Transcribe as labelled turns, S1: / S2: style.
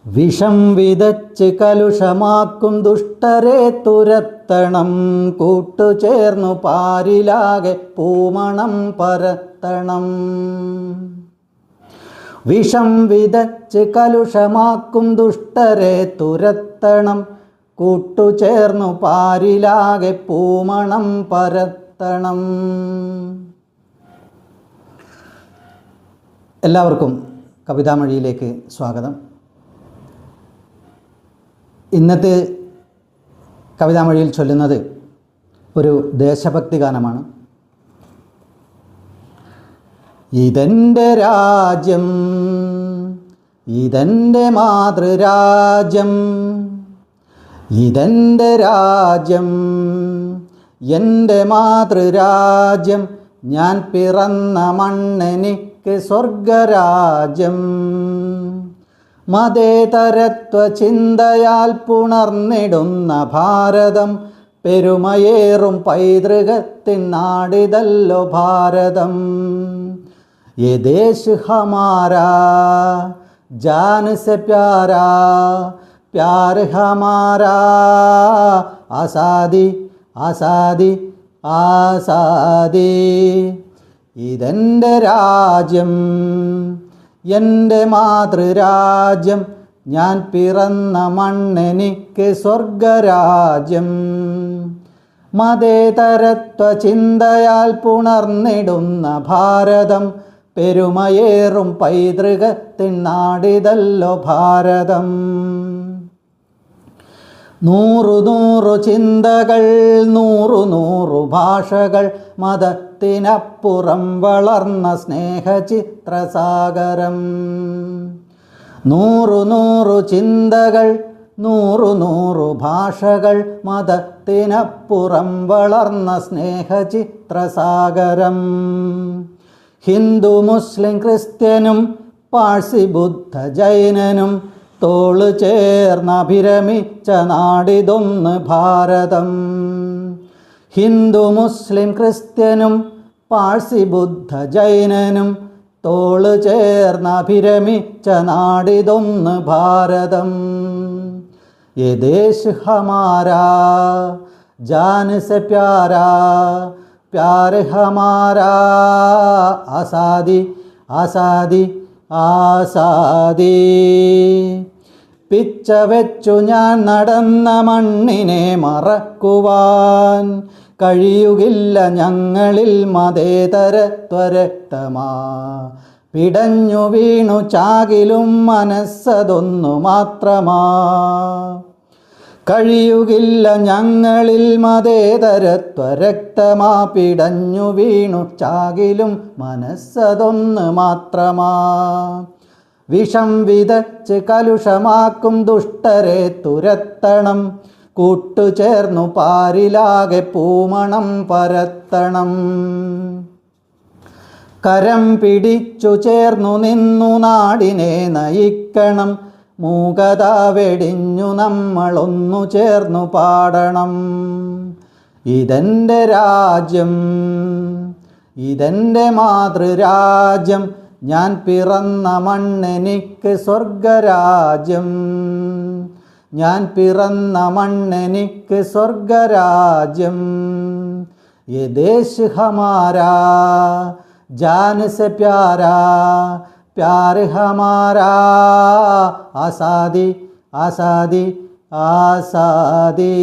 S1: വിഷം വിതച്ച് കലുഷമാക്കും ദുഷ്ടരെ തുരത്തണം. കൂട്ടുചേർന്നു പാരിലാകെ പൂമണം പരത്തണം. വിഷം വിതച്ച് കലുഷമാക്കും ദുഷ്ടരെ തുരത്തണം. കൂട്ടുചേർന്നു പാരിലാകെ പൂമണം പരത്തണം. എല്ലാവർക്കും കവിതാമൊഴിയിലേക്ക് സ്വാഗതം. ഇന്നത്തെ കവിതാമൊഴിയിൽ ചൊല്ലുന്നത് ഒരു ദേശഭക്തി ഗാനമാണ്. ഇതെൻ്റെ രാജ്യം, ഇതെൻ്റെ മാതൃരാജ്യം, ഇതെൻ്റെ രാജ്യം, എൻ്റെ മാതൃരാജ്യം. ഞാൻ പിറന്ന മണ്ണെനിക്ക് സ്വർഗരാജ്യം. മതേതരത്വ ചിന്തയാൽ പുണർന്നിടുന്ന ഭാരതം, പെരുമയേറും പൈതൃകത്തിൻ നാടിതല്ലോ ഭാരതം. യേ ദേശ് ഹമാരാ ജാൻ സെ പ്യാരാ, പ്യാർ ഹമാരാ. ആസാദി ആസാദി ആസാദി. ഇതെൻ്റെ രാജ്യം, എൻ്റെ മാതൃരാജ്യം. ഞാൻ പിറന്ന മണ്ണെനിക്ക് സ്വർഗരാജ്യം. മതേതരത്വ ചിന്തയാൽ പുണർന്നിടുന്ന ഭാരതം, പെരുമയേറും പൈതൃകത്തിൻ നാടിതല്ലോ ഭാരതം. നൂറു നൂറു ചിന്തകൾ, നൂറു നൂറു ഭാഷകൾ, മതത്തിനപ്പുറം വളർന്ന സ്നേഹചിത്രസാഗരം. നൂറു നൂറു ചിന്തകൾ, നൂറു നൂറു ഭാഷകൾ, മതത്തിനപ്പുറം വളർന്ന സ്നേഹചിത്രസാഗരം. ഹിന്ദു മുസ്ലിം ക്രിസ്ത്യനും പാഴ്സി ബുദ്ധ ജൈനനും തോള് ചേർന്നഭിരമിച്ച നാടിതൊന്ന് ഭാരതം. ഹിന്ദു മുസ്ലിം ക്രിസ്ത്യനും പാഴ്സി ബുദ്ധ ജൈനനും തോള് ചേർന്നഭിരമിച്ച നാടിതൊന്ന് ഭാരതം. യേ ദേശ് ഹമാരാ ജാൻ സെ പ്യാരാ, പ്യാർ ഹമാരാ. ആസാദി ആസാദി ആസാദി. പിച്ച വെച്ചു ഞാൻ നടന്ന മണ്ണിനെ മറക്കുവാൻ കഴിയുകില്ല ഞങ്ങളിൽ മതേതരത്വരക്തമാ. പിടഞ്ഞു വീണു ചാകിലും മനസ്സതൊന്നു മാത്രമാ. കഴിയുകില്ല ഞങ്ങളിൽ മതേതരത്വരക്തമാ. പിടഞ്ഞു വീണു ചാകിലും മനസ്സതൊന്ന് മാത്രമാ. വിഷം വിതച്ച് കലുഷമാക്കും ദുഷ്ടരെ തുരത്തണം. കൂട്ടുചേർന്നു പാരിലാകെ പൂമണം പരത്തണം. കരം പിടിച്ചു ചേർന്നു നിന്നു നാടിനെ നയിക്കണം. മൂകത വെടിഞ്ഞു നമ്മളൊന്നു ചേർന്നു പാടണം. ഇതെൻ്റെ രാജ്യം, ഇതെൻ്റെ മാതൃരാജ്യം. ഞാൻ പിറന്ന മണ്ണെനിക്ക് സ്വർഗരാജ്യം. ഞാൻ പിറന്ന മണ്ണെനിക്ക് സ്വർഗരാജ്യം. യേ ദേശ് ഹമാരാ ജാൻ സെ പ്യാരാ, പ്യാർ ഹമാരാ. ആസാദി ആസാദി ആസാദി.